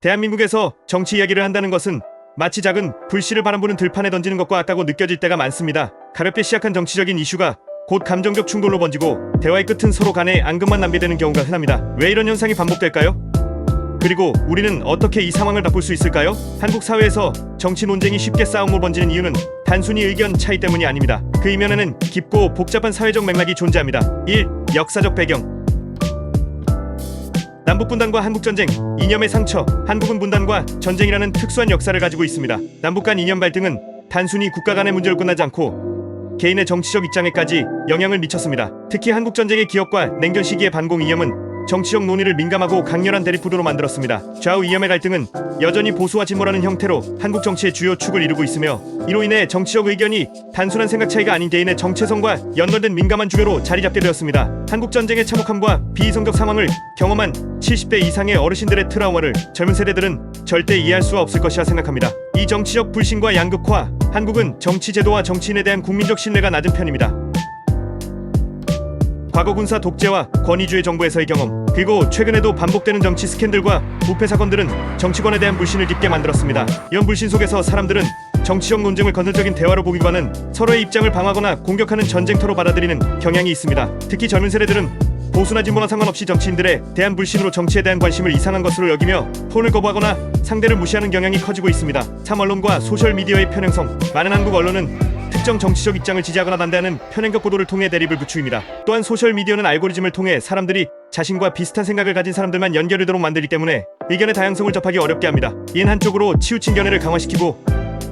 대한민국에서 정치 이야기를 한다는 것은 마치 작은 불씨를 바람부는 들판에 던지는 것과 같다고 느껴질 때가 많습니다. 가볍게 시작한 정치적인 이슈가 곧 감정적 충돌로 번지고 대화의 끝은 서로 간에 앙금만 낭비되는 경우가 흔합니다. 왜 이런 현상이 반복될까요? 그리고 우리는 어떻게 이 상황을 바꿀 수 있을까요? 한국 사회에서 정치 논쟁이 쉽게 싸움으로 번지는 이유는 단순히 의견 차이 때문이 아닙니다. 그 이면에는 깊고 복잡한 사회적 맥락이 존재합니다. 1. 역사적 배경. 남북분단과 한국전쟁, 이념의 상처. 한국은 분단과 전쟁이라는 특수한 역사를 가지고 있습니다. 남북 간 이념 갈등은 단순히 국가 간의 문제로 끝나지 않고 개인의 정치적 입장에까지 영향을 미쳤습니다. 특히 한국전쟁의 기억과 냉전 시기의 반공 이념은 정치적 논의를 민감하고 강렬한 대립구도로 만들었습니다. 좌우 이념의 갈등은 여전히 보수와 진보라는 형태로 한국 정치의 주요 축을 이루고 있으며, 이로 인해 정치적 의견이 단순한 생각 차이가 아닌 개인의 정체성과 연관된 민감한 주요로 자리 잡게 되었습니다. 한국 전쟁의 참혹함과 비이성적 상황을 경험한 70대 이상의 어르신들의 트라우마를 젊은 세대들은 절대 이해할 수가 없을 것이라 생각합니다. 이 정치적 불신과 양극화, 한국은 정치 제도와 정치인에 대한 국민적 신뢰가 낮은 편입니다. 과거 군사 독재와 권위주의 정부에서의 경험, 그리고 최근에도 반복되는 정치 스캔들과 부패 사건들은 정치권에 대한 불신을 깊게 만들었습니다. 이런 불신 속에서 사람들은 정치적 논쟁을 건설적인 대화로 보기보다는 서로의 입장을 방어하거나 공격하는 전쟁터로 받아들이는 경향이 있습니다. 특히 젊은 세대들은 보수나 진보나 상관없이 정치인들에 대한 불신으로 정치에 대한 관심을 이상한 것으로 여기며 토론을 거부하거나 상대를 무시하는 경향이 커지고 있습니다. 참 언론과 소셜미디어의 편향성. 많은 한국 언론은 특정 정치적 입장을 지지하거나 반대하는 편향적 보도를 통해 대립을 부추깁니다. 또한 소셜미디어는 알고리즘을 통해 사람들이 자신과 비슷한 생각을 가진 사람들만 연결되도록 만들기 때문에 의견의 다양성을 접하기 어렵게 합니다. 이는 한쪽으로 치우친 견해를 강화시키고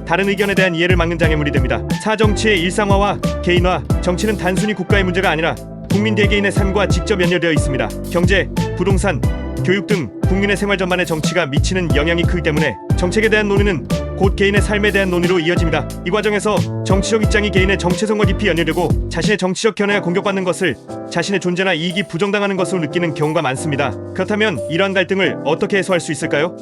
다른 의견에 대한 이해를 막는 장애물이 됩니다. 사정치의 일상화와 개인화. 정치는 단순히 국가의 문제가 아니라 국민 대개인의 삶과 직접 연결되어 있습니다. 경제, 부동산, 교육 등 국민의 생활 전반에 정치가 미치는 영향이 크기 때문에 정책에 대한 논의는 곧 개인의 삶에 대한 논의로 이어집니다. 이 과정에서 정치적 입장이 개인의 정체성과 깊이 연결되고 자신의 정치적 견해가 공격받는 것을 자신의 존재나 이익이 부정당하는 것으로 느끼는 경우가 많습니다. 그렇다면 이러한 갈등을 어떻게 해소할 수 있을까요?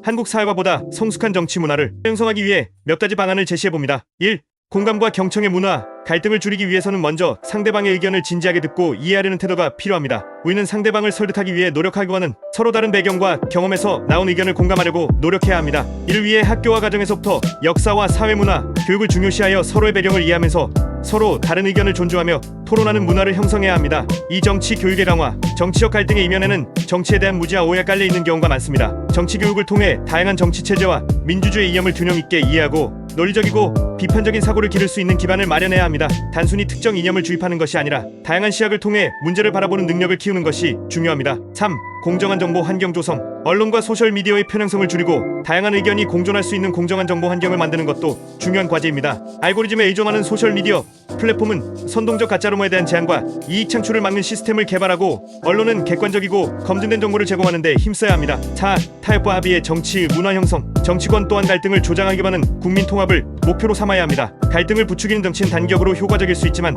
한국 사회가 보다 성숙한 정치 문화를 형성하기 위해 몇 가지 방안을 제시해봅니다. 1. 공감과 경청의 문화. 갈등을 줄이기 위해서는 먼저 상대방의 의견을 진지하게 듣고 이해하려는 태도가 필요합니다. 우리는 상대방을 설득하기 위해 노력하기보다는 서로 다른 배경과 경험에서 나온 의견을 공감하려고 노력해야 합니다. 이를 위해 학교와 가정에서부터 역사와 사회문화, 교육을 중요시하여 서로의 배경을 이해하면서 서로 다른 의견을 존중하며 토론하는 문화를 형성해야 합니다. 이 정치 교육의 강화. 정치적 갈등의 이면에는 정치에 대한 무지와 오해가 깔려있는 경우가 많습니다. 정치 교육을 통해 다양한 정치 체제와 민주주의 이념을 균형 있게 이해하고 논리적이고 비판적인 사고를 기를 수 있는 기반을 마련해야 합니다. 단순히 특정 이념을 주입하는 것이 아니라 다양한 시각을 통해 문제를 바라보는 능력을 키우는 것이 중요합니다. 3. 공정한 정보 환경 조성. 언론과 소셜미디어의 편향성을 줄이고 다양한 의견이 공존할 수 있는 공정한 정보 환경을 만드는 것도 중요한 과제입니다. 알고리즘에 의존하는 소셜미디어 플랫폼은 선동적 가짜루머에 대한 제한과 이익 창출을 막는 시스템을 개발하고 언론은 객관적이고 검증된 정보를 제공하는 데 힘써야 합니다. 4. 타협과 합의의 정치 문화 형성. 정치권 또한 갈등을 조장하기보다는 국민 통합을 목표로 삼아야 합니다. 갈등을 부추기는 정치는 단기적으로 효과적일 수 있지만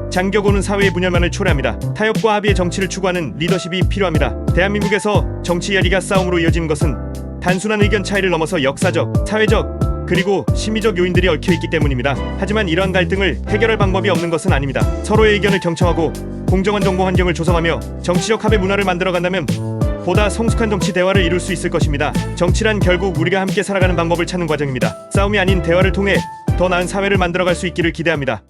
장기적으로는 사회의 분열만을 초래합니다. 타협과 합의의 정치를 추구하는 리더십이 필요합니다. 대한민국에서 정치 이야기가 싸움으로 이어지는 것은 단순한 의견 차이를 넘어서 역사적, 사회적, 그리고 심리적 요인들이 얽혀있기 때문입니다. 하지만 이러한 갈등을 해결할 방법이 없는 것은 아닙니다. 서로의 의견을 경청하고 공정한 정보 환경을 조성하며 정치적 합의 문화를 만들어간다면 보다 성숙한 정치 대화를 이룰 수 있을 것입니다. 정치란 결국 우리가 함께 살아가는 방법을 찾는 과정입니다. 싸움이 아닌 대화를 통해 더 나은 사회를 만들어갈 수 있기를 기대합니다.